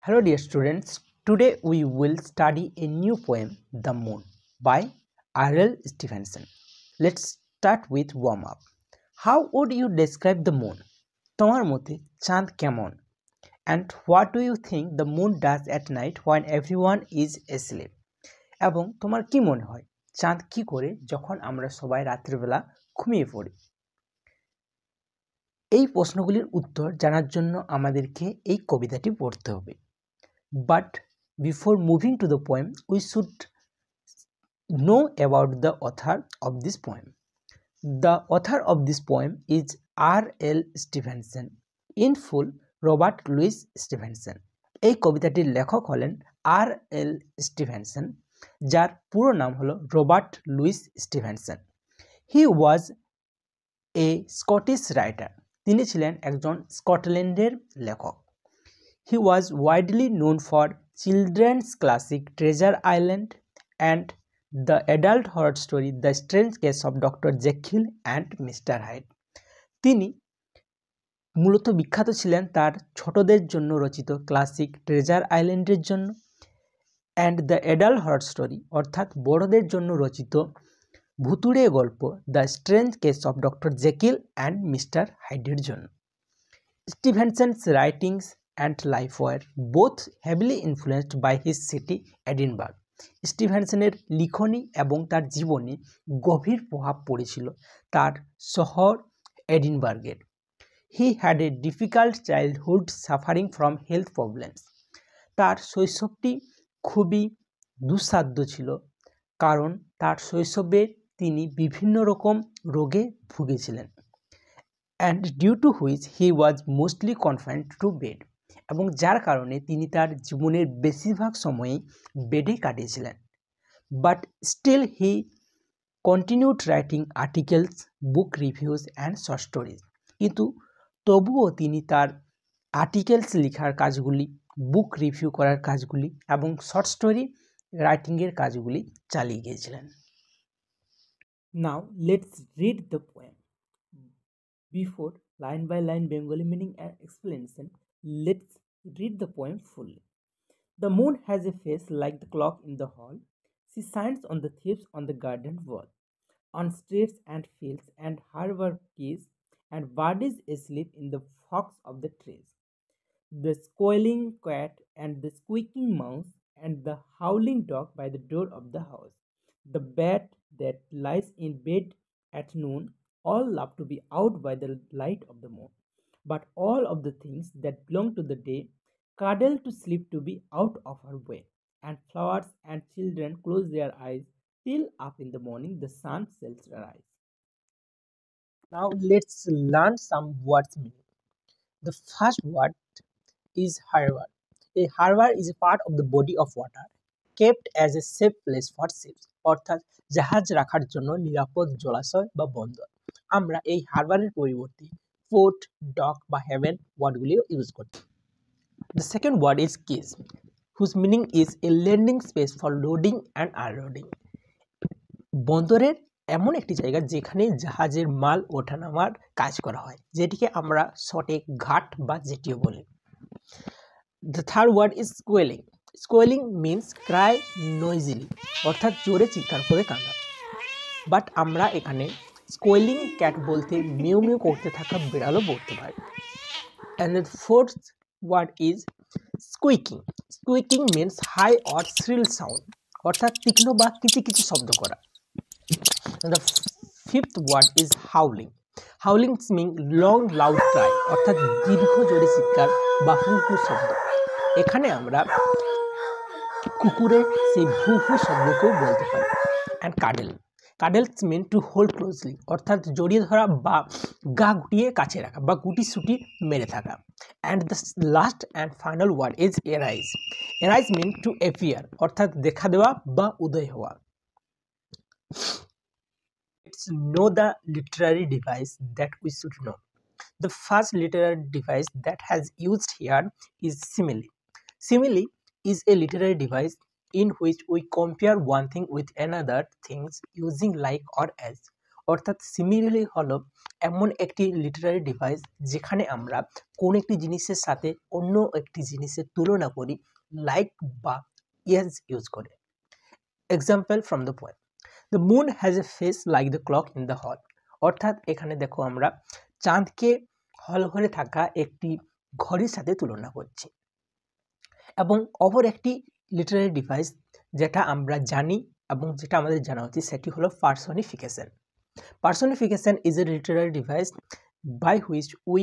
Hello dear students, today we will study a new poem, The Moon by R.L. Stevenson. Let's start with warm up. How would you describe the moon? তোমার মতে চাঁদ কেমন? And what do you think the moon does at night when everyone is asleep? এবং তোমার কি মনে হয় চাঁদ কি করে যখন আমরা সবাই রাত্রিবেলা ঘুমিয়ে পড়ি? এই প্রশ্নগুলির উত্তর জানার জন্য আমাদেরকে এই কবিতাটি পড়তে হবে। But before moving to the poem, we should know about the author of this poem. The author of this poem is R.L. Stevenson. In full, Robert Louis Stevenson. এই কবিতাটির লেখক হলেন R.L. Stevenson, যার পুরো নাম হলো Robert Louis Stevenson. He was a Scottish writer. তিনি ছিলেন একজন স্কটল্যান্ডের লেখক। He was widely known for children's classic Treasure Island and the adult horror story The Strange Case of Dr. Jekyll and Mr. Hyde. তিনি মূলত বিখ্যাত ছিলেন তার ছোটদের জন্য রচিত ক্লাসিক ট্রেজার আইল্যান্ডের জন্য and the adult horror story অর্থাৎ বড়দের জন্য রচিত ভুতুড়ে গল্প the strange case of doctor Jekyll and mister হাইডের জন্য। Stevenson's writings and life were both heavily influenced by his city Edinburgh. স্টিভেনসনের লিখনী এবং তার জীবনে গভীর প্রভাব পড়েছিল তার শহর এডিনবার্গের। He had a difficult childhood suffering from health problems. তার শৈশবটি খুবই দুঃসাধ্য ছিল কারণ তার শৈশবে তিনি বিভিন্ন রকম রোগে ভুগেছিলেন and due to which he was mostly confined to bed. এবং যার কারণে তিনি তার জীবনের বেশিরভাগ সময়ই বেডে কাটিয়েছিলেন। But still he continued writing articles, book reviews and short stories. কিন্তু তবুও তিনি তার আর্টিকেলস লেখার কাজগুলি, বুক রিভিউ করার কাজগুলি এবং শর্ট স্টোরি রাইটিংয়ের কাজগুলি চালিয়ে গিয়েছিলেন। Now let's read the poem. Before line by line Bengali meaning and explanation, let's read the poem fully. The moon has a face like the clock in the hall. She shines on the thieves on the garden wall, on streets and fields and harbor quays, and birds asleep in the forks of the trees. The squalling cat and the squeaking mouse and the howling dog by the door of the house. The bat that lies in bed at noon, all love to be out by the light of the moon. But all of the things that belong to the day cuddle to sleep to be out of her way, and flowers and children close their eyes till up in the morning the sun shall rise. Now let's learn some words meaning. The first word is harbor. A harbor is a part of the body of water kept as a safe place for ships, অর্থাৎ জাহাজ রাখার জন্য নিরাপদ জলাশয় বা বন্দর। আমরা এই হারবারের পরিবর্তে পোর্ট, ডক বা হেভেন ওয়ার্ডগুলিও ইউজ করতে। The second word is quays, whose meaning is a landing space for loading and unloading. বন্দরের এমন একটি জায়গা যেখানে জাহাজের মাল ওঠানামার কাজ করা হয়, যেটিকে আমরা শর্টে ঘাট বা জেটিও বলি। The third word is squalling. Squalling means cry noisily, অর্থাৎ জোরে চিৎকার করে কাঁদা। বাট আমরা এখানে স্কোয়েলিং ক্যাট বলতে মিউ মিউ করতে থাকা বিড়ালও বলতে পারি। And the fourth word is squeaking. Squeaking means high or shrill sound, অর্থাৎ তীক্ষ্ণ বা কিচিকিচি শব্দ করা। And the fifth word is howling. Howling means long loud cry, অর্থাৎ দীর্ঘ জোরে চিৎকার বা হু হু শব্দ। এখানে আমরা কুকুরের সেই ভু হু শব্দকেও বলতে পারি। And cuddle. Cuddles mean to hold closely, অর্থাৎ জড়িয়ে ধরা বা গা গুটিয়ে কাছে রাখা বা গুটি সুটি মেরে থাকা। And the last and final word is arise. Arise mean to appear, অর্থাৎ দেখা দেওয়া বা উদয় হওয়া। Let's know the literary device that we should know. The first literary device that has used here is simile. Simile is a literary device in which we compare one thing with another things using like or as, অর্থাৎ simile হলো এমন একটি literary device যেখানে আমরা কোন একটি জিনিসের সাথে অন্য একটি জিনিসের তুলনা করি লাইক বা ইয়াজ ইউজ করে। Example from the poem, the moon has a face like the clock in the hall. অর্থাৎ এখানে দেখো আমরা চাঁদকে হল ঘরে থাকা একটি ঘড়ির সাথে তুলনা করছি। এবং অপর একটি লিটারারি ডিভাইস যেটা আমরা জানি এবং যেটা আমাদের জানা উচিত সেটি হলো personification. Personification is a literary device by which we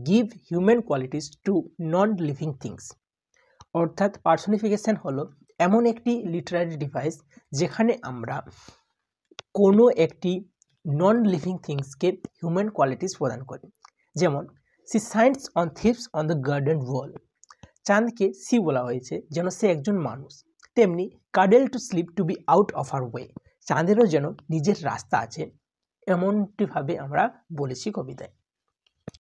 give human qualities to non living things. অর্থাৎ পার্সনিফিকেশন হলো এমন একটি লিটারারি ডিভাইস যেখানে আমরা কোনো একটি নন লিভিং থিংসকে হিউম্যান কোয়ালিটিস প্রদান করি। যেমন she shines on thieves on the garden wall. চাঁদকে সি বলা হয়েছে যেন সে একজন মানুষ। তেমনি cuddle to sleep to be out of her way, চাঁদেরও যেন নিজের রাস্তা আছে, এমনটিভাবে আমরা বলেছি কবিতায়।